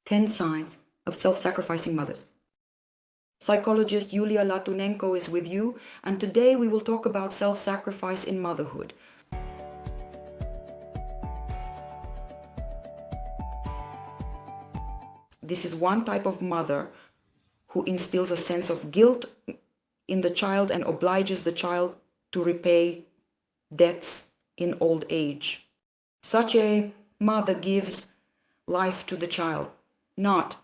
10 signs of self-sacrificing mothers. Psychologist Yulia Latunenko is with you, and today we will talk about self-sacrifice in motherhood. This is one type of mother who instills a sense of guilt in the child and obliges the child to repay debts in old age. Such a mother gives life to the child, not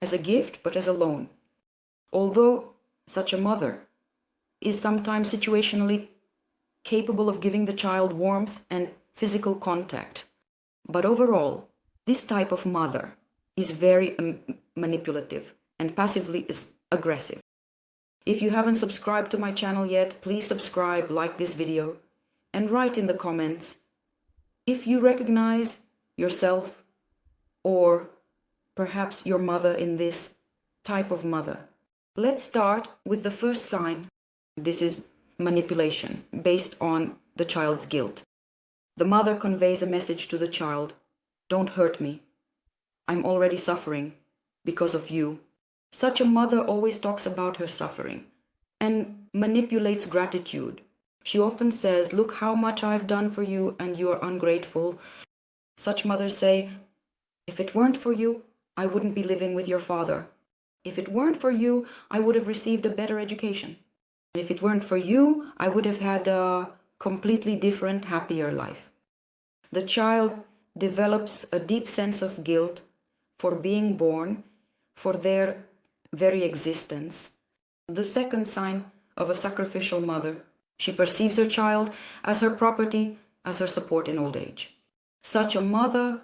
as a gift, but as a loan. Although such a mother is sometimes situationally capable of giving the child warmth and physical contact, but overall, this type of mother is very manipulative and passively is aggressive. If you haven't subscribed to my channel yet, please subscribe, like this video, and write in the comments if you recognize yourself or perhaps your mother in this type of mother. Let's start with the first sign. This is manipulation based on the child's guilt. The mother conveys a message to the child: don't hurt me. I'm already suffering because of you. Such a mother always talks about her suffering and manipulates gratitude. She often says, look how much I've done for you and you are ungrateful. Such mothers say, if it weren't for you, I wouldn't be living with your father. If it weren't for you, I would have received a better education. If it weren't for you, I would have had a completely different, happier life. The child develops a deep sense of guilt for being born, for their very existence. The second sign of a sacrificial mother: she perceives her child as her property, as her support in old age. Such a mother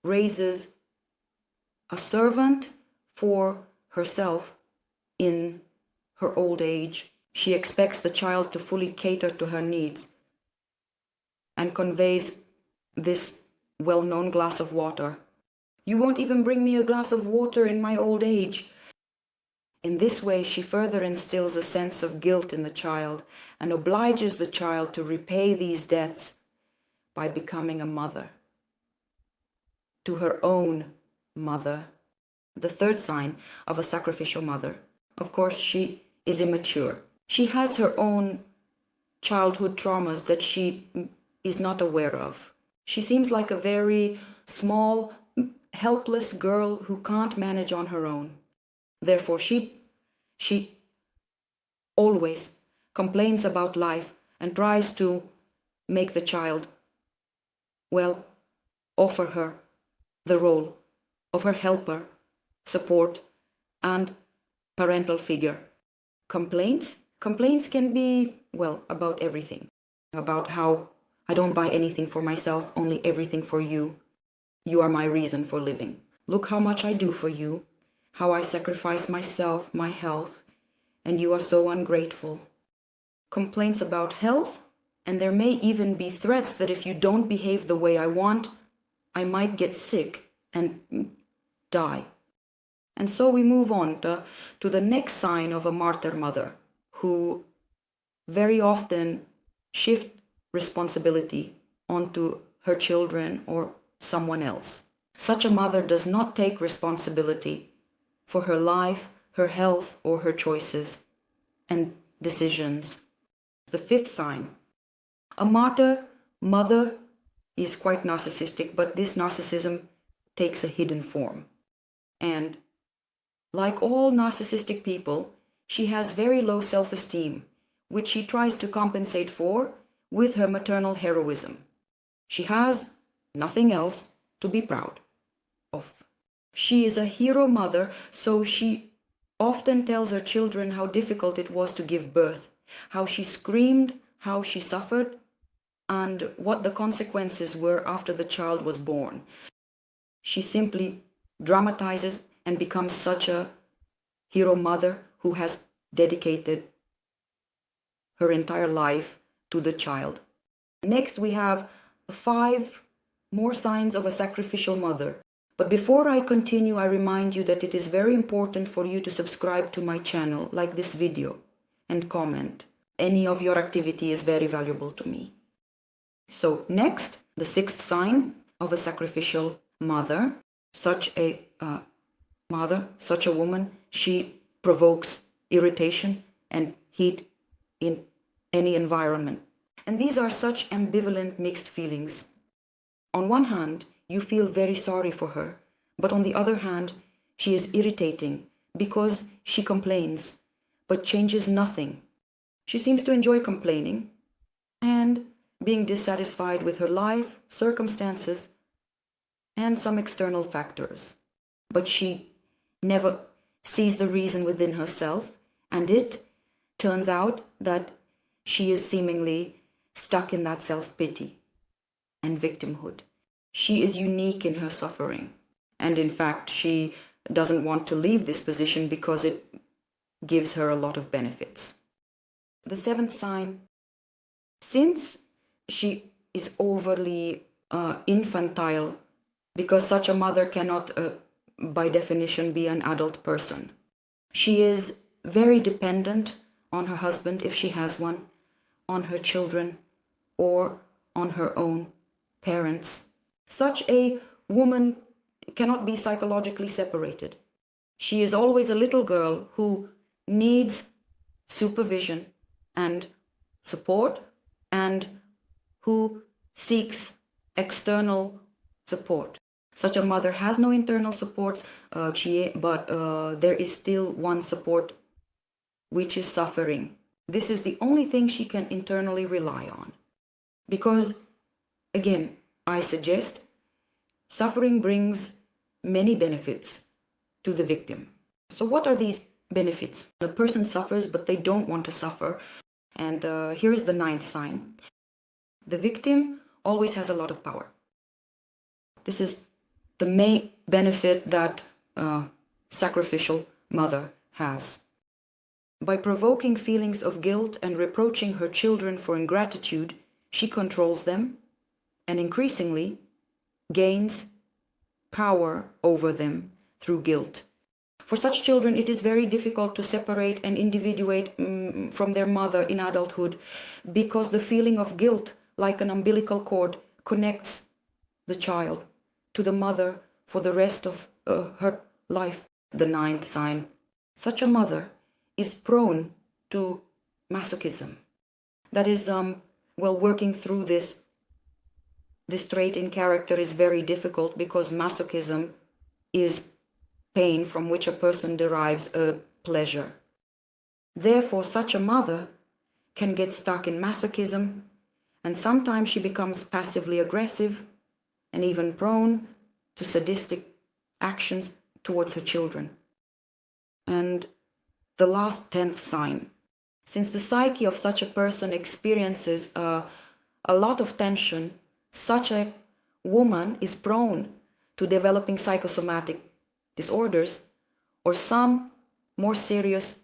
raises a servant for herself in her old age. She expects the child to fully cater to her needs and conveys this well-known glass of water. You won't even bring me a glass of water in my old age. In this way, she further instills a sense of guilt in the child and obliges the child to repay these debts by becoming a mother to her own mother. The third sign of a sacrificial mother: of course, she is immature. She has her own childhood traumas that she is not aware of. She seems like a very small, helpless girl who can't manage on her own. Therefore, she always complains about life and tries to make the child, offer her the role of her helper, support, and parental figure. Complaints can be, about everything. About how I don't buy anything for myself, only everything for you. You are my reason for living. Look how much I do for you, how I sacrifice myself, my health, and you are so ungrateful. Complaints about health, and there may even be threats that if you don't behave the way I want, I might get sick and die. And so we move on to the next sign of a martyr mother, who very often shifts responsibility onto her children or someone else. Such a mother does not take responsibility for her life, her health, or her choices and decisions. The fifth sign: a martyr mother is quite narcissistic, but this narcissism takes a hidden form. And like all narcissistic people, she has very low self-esteem, which she tries to compensate for with her maternal heroism. She has nothing else to be proud of. She is a hero mother, so she often tells her children how difficult it was to give birth, how she screamed, how she suffered, and what the consequences were after the child was born. She simply dramatizes and becomes such a hero mother who has dedicated her entire life to the child. Next, we have 5 more signs of a sacrificial mother. But before I continue, I remind you that it is very important for you to subscribe to my channel, like this video, and comment. Any of your activity is very valuable to me. So next, the 6th sign of a sacrificial mother. such a mother, such a woman, she provokes irritation and heat in any environment. And these are such ambivalent, mixed feelings. On one hand, you feel very sorry for her, but on the other hand, she is irritating because she complains, but changes nothing. She seems to enjoy complaining and being dissatisfied with her life, circumstances, and some external factors. But she never sees the reason within herself, and it turns out that she is seemingly stuck in that self-pity and victimhood. She is unique in her suffering, and in fact, she doesn't want to leave this position because it gives her a lot of benefits. The seventh sign, since she is overly infantile, because such a mother cannot, by definition, be an adult person. She is very dependent on her husband, if she has one, on her children, or on her own parents. Such a woman cannot be psychologically separated. She is always a little girl who needs supervision and support, and who seeks external support. Such a mother has no internal supports, but there is still one support, which is suffering. This is the only thing she can internally rely on. Because, again, I suggest suffering brings many benefits to the victim. So what are these benefits? The person suffers, but they don't want to suffer. And here is the ninth sign. The victim always has a lot of power. This is the main benefit that sacrificial mother has. By provoking feelings of guilt and reproaching her children for ingratitude, she controls them and increasingly gains power over them through guilt. For such children, it is very difficult to separate and individuate from their mother in adulthood, because the feeling of guilt, like an umbilical cord, connects the child to the mother for the rest of her life. The ninth sign. Such a mother is prone to Masochism. That is, working through this trait in character is very difficult, because Masochism is pain from which a person derives a pleasure. Therefore, such a mother can get stuck in Masochism, and sometimes she becomes passively aggressive and even prone to sadistic actions towards her children. And the last 10th sign. Since the psyche of such a person experiences a lot of tension, such a woman is prone to developing psychosomatic disorders or some more serious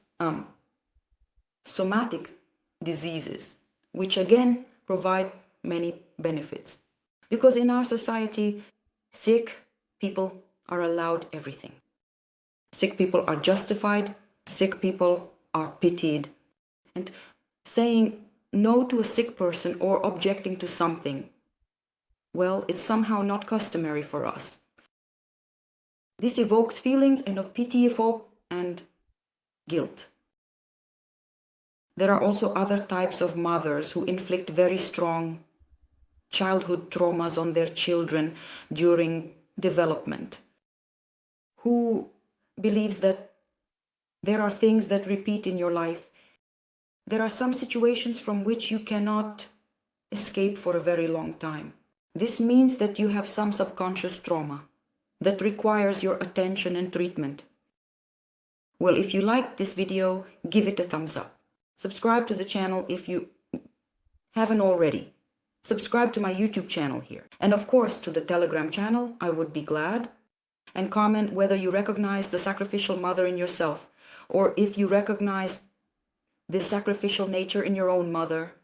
somatic diseases, which again provide many benefits. Because in our society, sick people are allowed everything. Sick people are justified, sick people are pitied. And saying no to a sick person or objecting to something, well, it's somehow not customary for us. This evokes feelings of pity, hope, and guilt. There are also other types of mothers who inflict very strong childhood traumas on their children during development, who believes that there are things that repeat in your life. There are some situations from which you cannot escape for a very long time. This means that you have some subconscious trauma that requires your attention and treatment. Well, if you like this video, give it a thumbs up. Subscribe to the channel if you haven't already. Subscribe to my YouTube channel here. And of course, to the Telegram channel, I would be glad. And comment whether you recognize the sacrificial mother in yourself, or if you recognize this sacrificial nature in your own mother,